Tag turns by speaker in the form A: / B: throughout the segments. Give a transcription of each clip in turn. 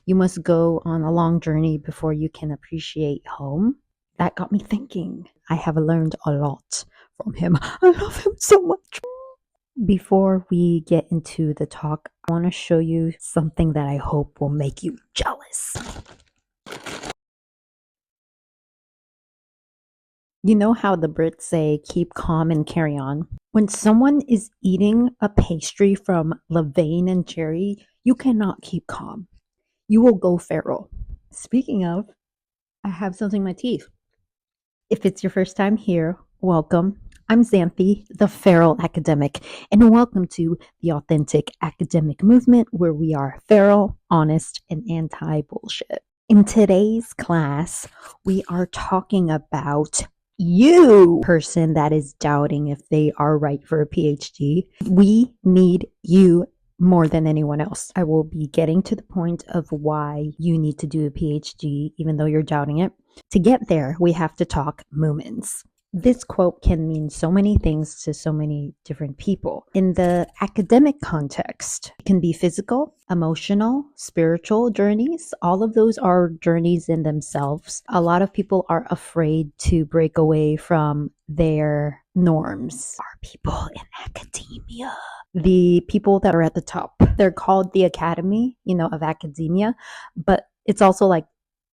A: You must go on a long journey before you can appreciate home. That got me thinking. I have learned a lot from him. I love him so much. Before we get into the talk, I want to show you something that I hope will make you jealous. You know how the Brits say, keep calm and carry on? When someone is eating a pastry from Levain and Cherry, you cannot keep calm. You will go feral. Speaking of, I have something in my teeth. If it's your first time here, welcome. I'm Xanthe, the feral academic, and welcome to the authentic academic movement where we are feral, honest, and anti-bullshit. In today's class, we are talking about you, person that is doubting if they are right for a PhD. We need you more than anyone else. I will be getting to the point of why you need to do a PhD, even though you're doubting it. To get there, we have to talk movements. This quote can mean so many things to so many different people. In the academic context, it can be physical, emotional, spiritual journeys. All of those are journeys in themselves. A lot of people are afraid to break away from their norms. Are people in academia? The people that are at the top, they're called the academy, of academia, but it's also like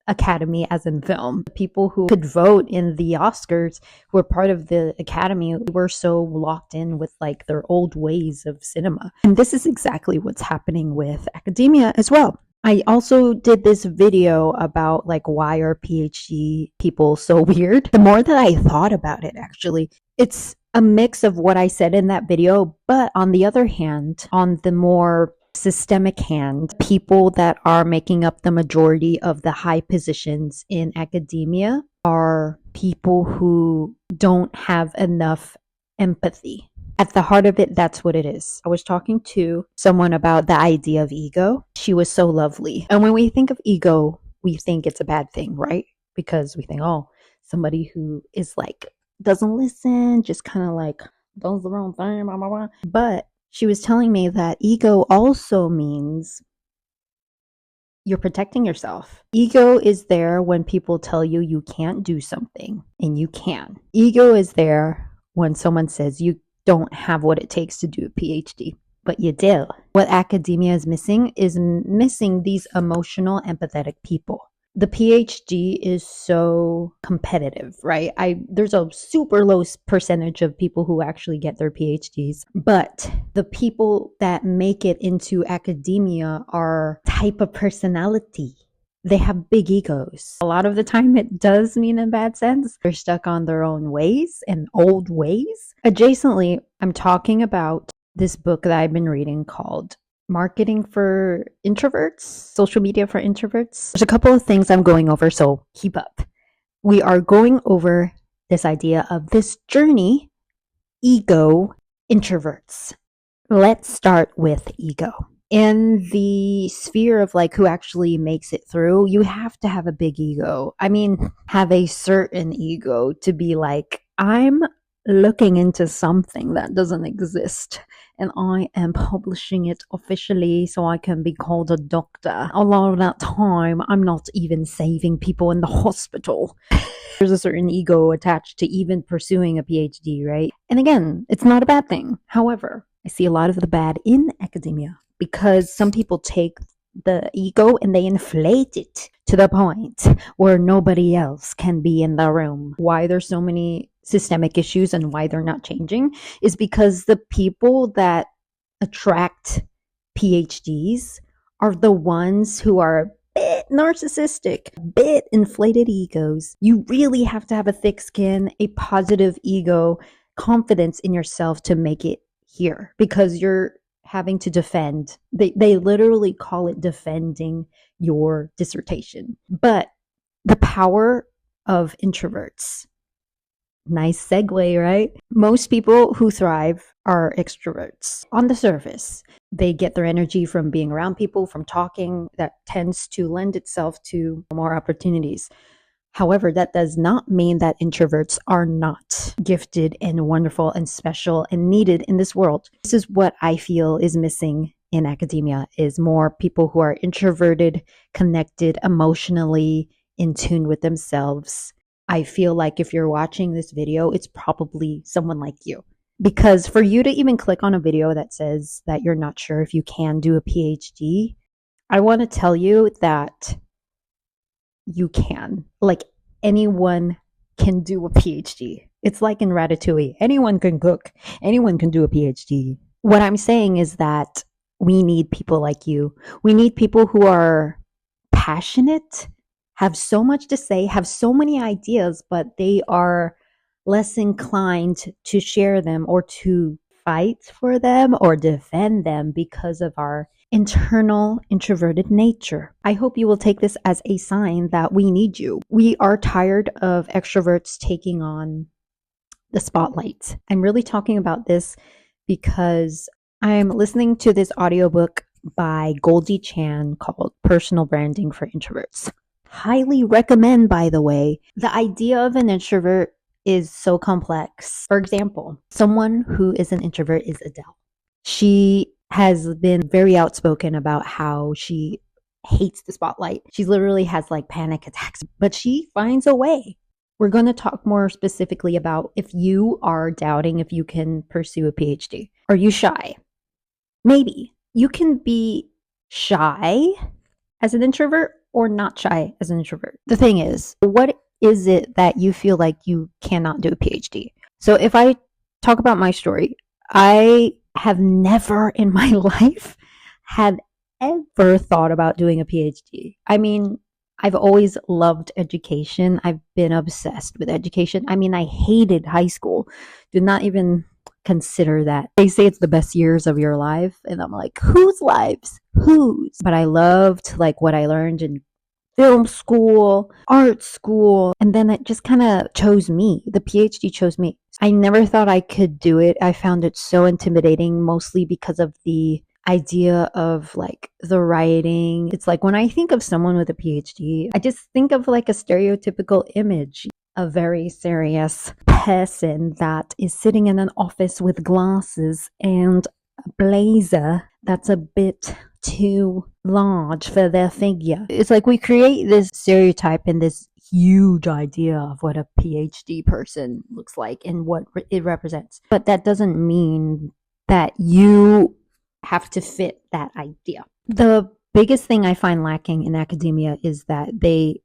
A: academy as in film. People who could vote in the Oscars, who were part of the academy, were so locked in with like their old ways of cinema. And this is exactly what's happening with academia as well. I also did this video about like why are PhD people so weird. The more that I thought about it, actually, it's a mix of what I said in that video, but on the other hand, on the more systemic hand, people that are making up the majority of the high positions in academia are people who don't have enough empathy. At the heart of it, that's what it is. I was talking to someone about the idea of ego. She was so lovely. And when we think of ego, we think it's a bad thing, right? Because we think, oh, somebody who is like, doesn't listen, just kind of like does the wrong thing, blah, blah, blah. But she was telling me that ego also means you're protecting yourself. Ego is there when people tell you you can't do something and you can. Ego is there when someone says you don't have what it takes to do a PhD, but you do. What academia is missing these emotional, empathetic people. The PhD is so competitive, right? There's a super low percentage of people who actually get their PhDs, but the people that make it into academia are type of personality. They have big egos. A lot of the time it does mean in a bad sense. They're stuck on their own ways and old ways. Adjacently, I'm talking about this book that I've been reading called Marketing for Introverts, Social Media for Introverts. There's a couple of things I'm going over, so keep up. We are going over this idea of this journey, ego, introverts. Let's start with ego. In the sphere of like who actually makes it through, you have to have a big ego. I mean, have a certain ego to be like, I'm looking into something that doesn't exist and I am publishing it officially so I can be called a doctor. A lot of that time, I'm not even saving people in the hospital. There's a certain ego attached to even pursuing a PhD, right? And again, it's not a bad thing. However, I see a lot of the bad in academia because some people take the ego and they inflate it to the point where nobody else can be in the room. Why there's so many systemic issues and why they're not changing is because the people that attract PhDs are the ones who are a bit narcissistic, a bit inflated egos. You really have to have a thick skin, a positive ego, confidence in yourself to make it here because you're having to defend. They literally call it defending your dissertation. But the power of introverts. Nice segue, right? Most people who thrive are extroverts. On the surface, they get their energy from being around people, from talking. That tends to lend itself to more opportunities. However, that does not mean that introverts are not gifted and wonderful and special and needed in this world. This is what I feel is missing in academia is more people who are introverted, connected, emotionally in tune with themselves. I feel like if you're watching this video, it's probably someone like you. Because for you to even click on a video that says that you're not sure if you can do a PhD, I want to tell you that you can. Like, anyone can do a PhD. It's like in Ratatouille. Anyone can cook. Anyone can do a PhD. What I'm saying is that we need people like you. We need people who are passionate, have so much to say, have so many ideas, but they are less inclined to share them or to fight for them or defend them because of our internal introverted nature. I hope you will take this as a sign that we need you. We are tired of extroverts taking on the spotlight. I'm really talking about this because I'm listening to this audiobook by Goldie Chan called Personal Branding for Introverts. Highly recommend, by the way. The idea of an introvert is so complex. For example, someone who is an introvert is Adele. She has been very outspoken about how she hates the spotlight. She literally has like panic attacks, but she finds a way. We're going to talk more specifically about if you are doubting if you can pursue a PhD. Are you shy? Maybe. You can be shy as an introvert or not shy as an introvert. The thing is, what is it that you feel like you cannot do a PhD? So if I talk about my story, I have never in my life had ever thought about doing a PhD. I mean, I've always loved education. I've been obsessed with education. I mean, I hated high school. Do not even consider that. They say it's the best years of your life. And I'm like, whose lives? Whose? But I loved like what I learned in film school, art school, and then it just kind of chose me. The PhD chose me. I never thought I could do it. I found it so intimidating, mostly because of the idea of like the writing. It's like when I think of someone with a PhD, I just think of like a stereotypical image, a very serious person that is sitting in an office with glasses and a blazer that's a bit too large for their figure. It's like we create this stereotype and this huge idea of what a PhD person looks like and what it represents. But that doesn't mean that you have to fit that idea. The biggest thing I find lacking in academia is that they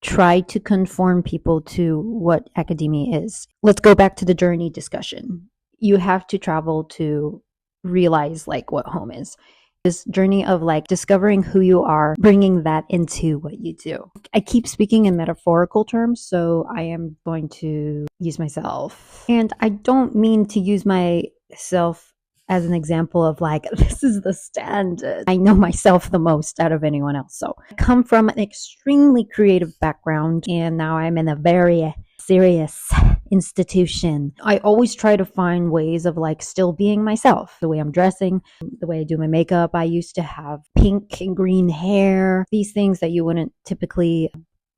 A: try to conform people to what academia is. Let's go back to the journey discussion. You have to travel to realize like what home is. This journey of like discovering who you are, bringing that into what you do. I keep speaking in metaphorical terms, so I am going to use myself. And I don't mean to use myself as an example of like, this is the standard. I know myself the most out of anyone else. So I come from an extremely creative background, and now I'm in a very serious institution. I always try to find ways of like still being myself. The way I'm dressing, the way I do my makeup. I used to have pink and green hair, these things that you wouldn't typically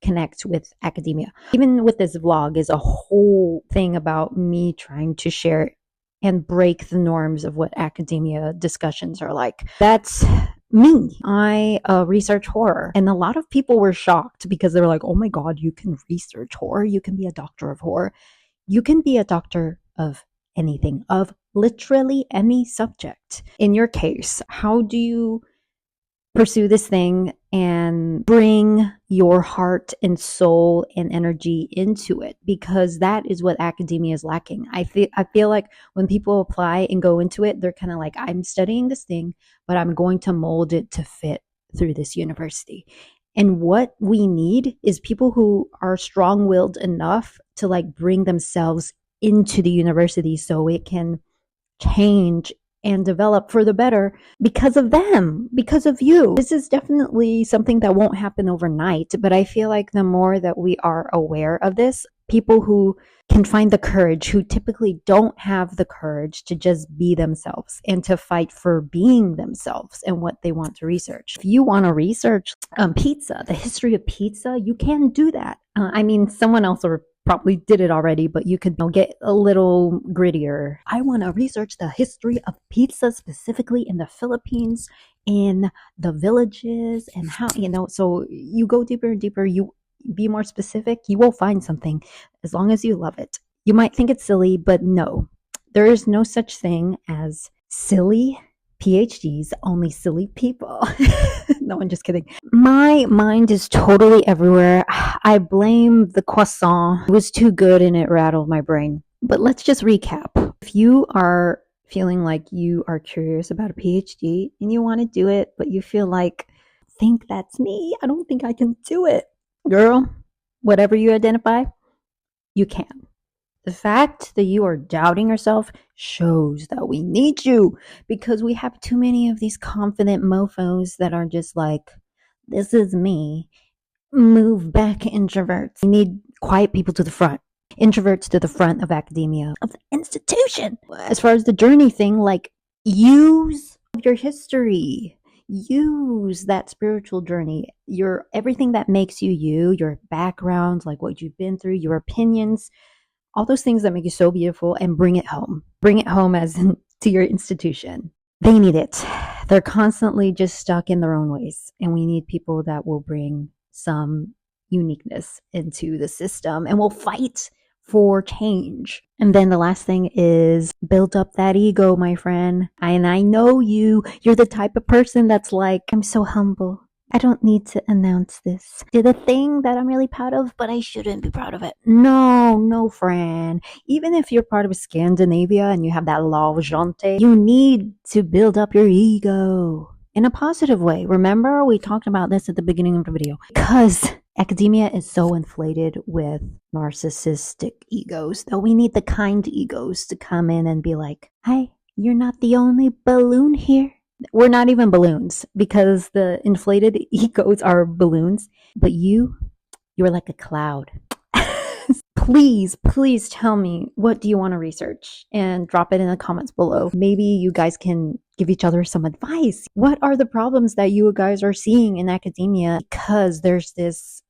A: connect with academia. Even with this vlog is a whole thing about me trying to share and break the norms of what academia discussions are like. That's me. I research horror. And a lot of people were shocked because they were like, oh my God, you can research horror. You can be a doctor of horror. You can be a doctor of anything, of literally any subject. In your case, how do you pursue this thing and bring your heart and soul and energy into it? Because that is what academia is lacking. I feel like when people apply and go into it, they're kind of like, I'm studying this thing, but I'm going to mold it to fit through this university. And what we need is people who are strong-willed enough to like bring themselves into the university so it can change and develop for the better because of them, because of you. This is definitely something that won't happen overnight, but I feel like the more that we are aware of this, people who can find the courage, who typically don't have the courage to just be themselves and to fight for being themselves and what they want to research. If you want to research pizza, the history of pizza, you can do that. I mean, someone else will probably did it already, but you could get a little grittier. I want to research the history of pizza, specifically in the Philippines, in the villages, and how, so you go deeper and deeper, you be more specific, you will find something as long as you love it. You might think it's silly, but no, there is no such thing as silly PhDs, only silly people. No, I'm just kidding. My mind is totally everywhere. I blame the croissant. It was too good and it rattled my brain. But let's just recap. If you are feeling like you are curious about a PhD and you want to do it, but you feel like, I think that's me, I don't think I can do it. Girl, whatever you identify, you can. The fact that you are doubting yourself shows that we need you, because we have too many of these confident mofos that are just like, this is me. Move back, introverts. We need quiet people to the front. Introverts to the front of academia, of the institution. As far as the journey thing, like, use your history. Use that spiritual journey, your everything that makes you you, your background, like what you've been through, your opinions, all those things that make you so beautiful, and bring it home. Bring it home as in, to your institution. They need it. They're constantly just stuck in their own ways, and we need people that will bring some uniqueness into the system and will fight for change. And then the last thing is build up that ego, my friend. And I know you're the type of person that's like, I'm so humble, I don't need to announce this. Did a thing that I'm really proud of, but I shouldn't be proud of it. No, friend. Even if you're part of Scandinavia and you have that law of xanthe, you need to build up your ego in a positive way. Remember, we talked about this at the beginning of the video. Because academia is so inflated with narcissistic egos that we need the kind egos to come in and be like, hey, you're not the only balloon here. We're not even balloons, because the inflated egos are balloons, but you're like a cloud. Please tell me, what do you want to research? And drop it in the comments below. Maybe you guys can give each other some advice. What are the problems that you guys are seeing in academia? Because there's this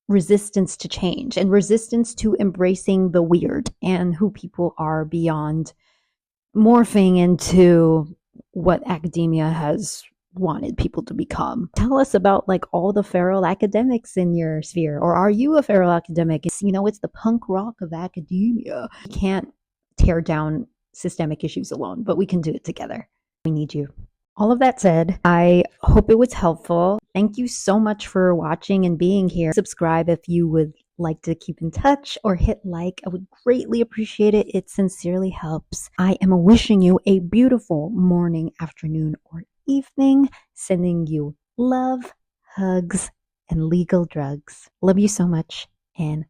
A: resistance to change and resistance to embracing the weird and who people are beyond morphing into what academia has wanted people to become. Tell us about like all the feral academics in your sphere, or are you a feral academic? It's the punk rock of academia. We can't tear down systemic issues alone, but we can do it together. We need you. All of that said, I hope it was helpful. Thank you so much for watching and being here. Subscribe if you would like to keep in touch, or hit like. I would greatly appreciate it. It sincerely helps. I am wishing you a beautiful morning, afternoon, or evening. Sending you love, hugs, and legal drugs. Love you so much, and